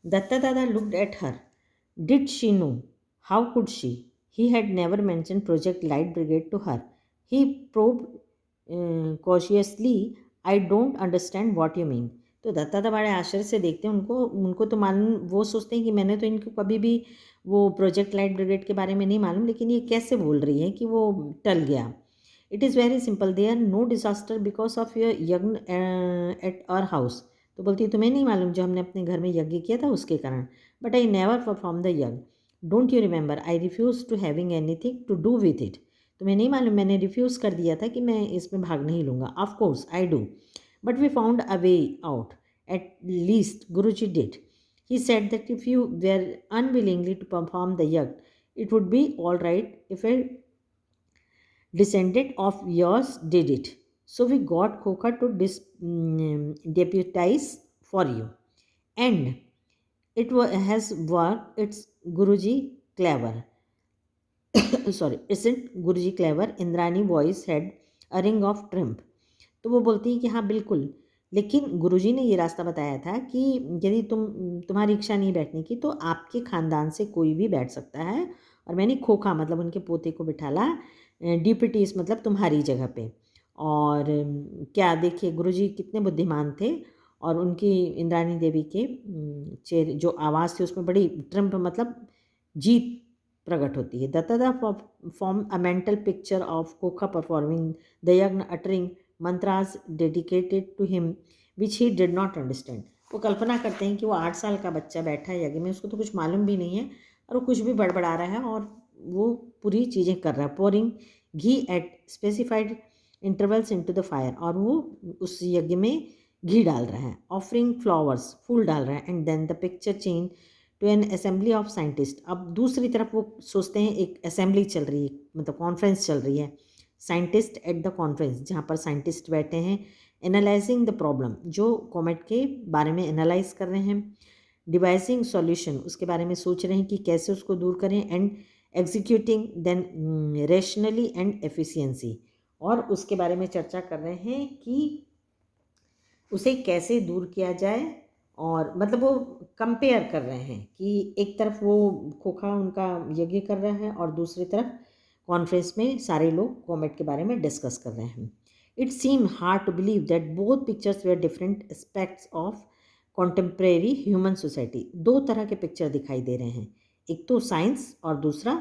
Datta Dada looked at her. Did she know? How could she? He had never mentioned Project Light Brigade to her. He probed cautiously. I don't understand what you mean. तो दत्ता दा बड़े आश्चर्य से देखते हैं उनको उनको तो मालूम, वो सोचते हैं कि मैंने तो इनको कभी भी वो प्रोजेक्ट लाइट ब्रिगेड के बारे में नहीं मालूम, लेकिन ये कैसे बोल रही है कि वो टल गया. It is very simple. There are no disaster because of your yagya at our house. तो बोलती है तुम्हें नहीं मालूम जो हमने अपने घर में यज्ञ किया था उसके कारण. But I never perform the yagna. Don't you remember I refuse to having anything to do with it. तुम्हें नहीं मालूम मैंने रिफ्यूज़ कर दिया था कि मैं इसमें भाग नहीं लूँगा. Of course I do. But we found a way out. At least Guruji did. He said that if you were unwillingly to perform the yajna, it would be all right if a descendant of yours did it. So we got Khokha to deputize for you. And has worked. It's Guruji clever. Sorry, isn't Guruji clever? Indrani voice had a ring of triumph. तो वो बोलती है कि हाँ बिल्कुल, लेकिन गुरुजी ने ये रास्ता बताया था कि यदि तुम्हारी इच्छा नहीं बैठने की तो आपके ख़ानदान से कोई भी बैठ सकता है. और मैंने खोखा मतलब उनके पोते को बिठाला, डिप्यूटीज मतलब तुम्हारी जगह पे. और क्या देखिए गुरुजी कितने बुद्धिमान थे. और उनकी इंद्राणी देवी के चेहरे जो आवाज़ थी उसमें बड़ी ट्रम्प मतलब जीत प्रकट होती है. Dattada form a mental picture of Khokha performing the yagna uttering mantras dedicated to him which he did not understand. वो कल्पना करते हैं कि वो 8 साल का बच्चा बैठा है यज्ञ में, उसको तो कुछ मालूम भी नहीं है और वो कुछ भी बड़बड़ा रहा है और वो पूरी चीज़ें कर रहा है. Pouring ghee eight specified intervals into the fire. और वो उस यज्ञ में घी डाल रहा है. ऑफरिंग फ्लावर्स फूल डाल रहा है. And then the picture change to an assembly of scientist. अब दूसरी तरफ वो सोचते हैं एक असेंबली चल रही है, मतलब कॉन्फ्रेंस चल रही है. साइंटिस्ट एट द कॉन्फ्रेंस, जहाँ पर साइंटिस्ट बैठे हैं. एनालाइजिंग द प्रॉब्लम, जो कॉमेट के बारे में एनालाइज कर रहे हैं. डिवाइसिंग सॉल्यूशन, उसके बारे में सोच रहे हैं कि कैसे उसको दूर करें. And executing then rationally and efficiency, और उसके बारे में चर्चा कर रहे हैं कि उसे कैसे दूर किया जाए. और मतलब वो कंपेयर कर रहे हैं कि एक तरफ वो खोखा उनका यज्ञ कर रहा है और दूसरी तरफ कॉन्फ्रेंस में सारे लोग कॉमेट के बारे में डिस्कस कर रहे हैं. It seem hard to believe that both pictures were different aspects of contemporary human society. 2 तरह के पिक्चर दिखाई दे रहे हैं, एक तो साइंस और दूसरा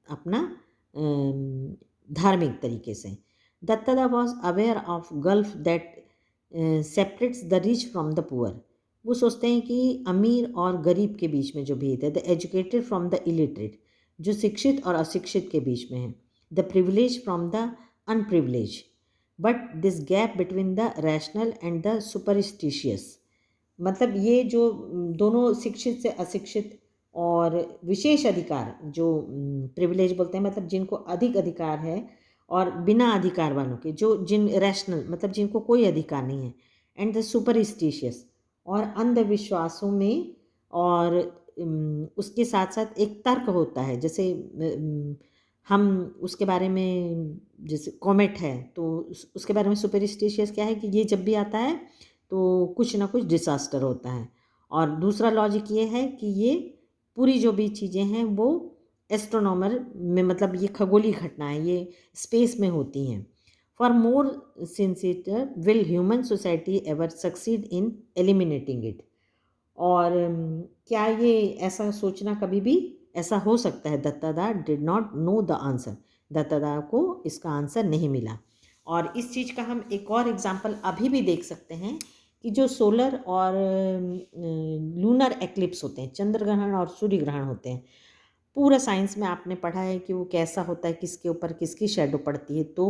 अपना धार्मिक तरीके से. Dattada was aware of gulf that separates the rich from the poor. वो सोचते हैं कि अमीर और गरीब के बीच में जो भेद है, the educated from the illiterate, जो शिक्षित और अशिक्षित के बीच में है, the privilege from the unprivileged. But this gap between the rational and the superstitious, मतलब ये जो दोनों शिक्षित से अशिक्षित और विशेष अधिकार जो प्रिविलेज बोलते हैं, मतलब जिनको अधिक अधिकार है, और बिना अधिकार वालों के जो जिन रैशनल मतलब जिनको कोई अधिकार नहीं है. एंड द सुपरस्टिशियस, और अंधविश्वासों में. और उसके साथ साथ एक तर्क होता है, जैसे हम उसके बारे में, जैसे कॉमेट है तो उसके बारे में सुपरस्टिशियस क्या है कि ये जब भी आता है तो कुछ ना कुछ डिसास्टर होता है. और दूसरा लॉजिक ये है कि ये पूरी जो भी चीज़ें हैं वो एस्ट्रोनॉमर में, मतलब ये खगोलीय घटनाएं ये स्पेस में होती हैं. For more sincere will human society ever succeed in eliminating it. और क्या ये ऐसा सोचना कभी भी ऐसा हो सकता है? Dattada did not know the answer. Dattada को इसका आंसर नहीं मिला. और इस चीज़ का हम एक और एग्जांपल अभी भी देख सकते हैं कि जो सोलर और लूनर एक्लिप्स होते हैं, चंद्र ग्रहण और सूर्य ग्रहण होते हैं, पूरा साइंस में आपने पढ़ा है कि वो कैसा होता है, किसके ऊपर किसकी शेडो पड़ती है तो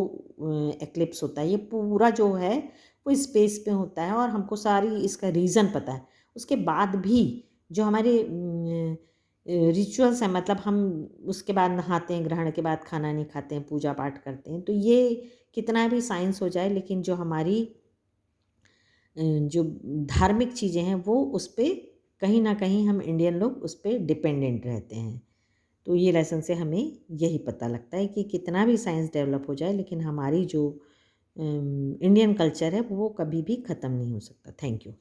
एक्लिप्स होता है. ये पूरा जो है वो स्पेस पे होता है और हमको सारी इसका रीज़न पता है. उसके बाद भी जो हमारे रिचुअल्स हैं, मतलब हम उसके बाद नहाते हैं, ग्रहण के बाद खाना नहीं खाते हैं, पूजा पाठ करते हैं, तो ये कितना भी साइंस हो जाए लेकिन जो हमारी जो धार्मिक चीज़ें हैं वो उस पर कहीं ना कहीं हम इंडियन लोग उस पर डिपेंडेंट रहते हैं. तो ये लेसन से हमें यही पता लगता है कि कितना भी साइंस डेवलप हो जाए लेकिन हमारी जो इंडियन कल्चर है वो कभी भी ख़त्म नहीं हो सकता. Thank you.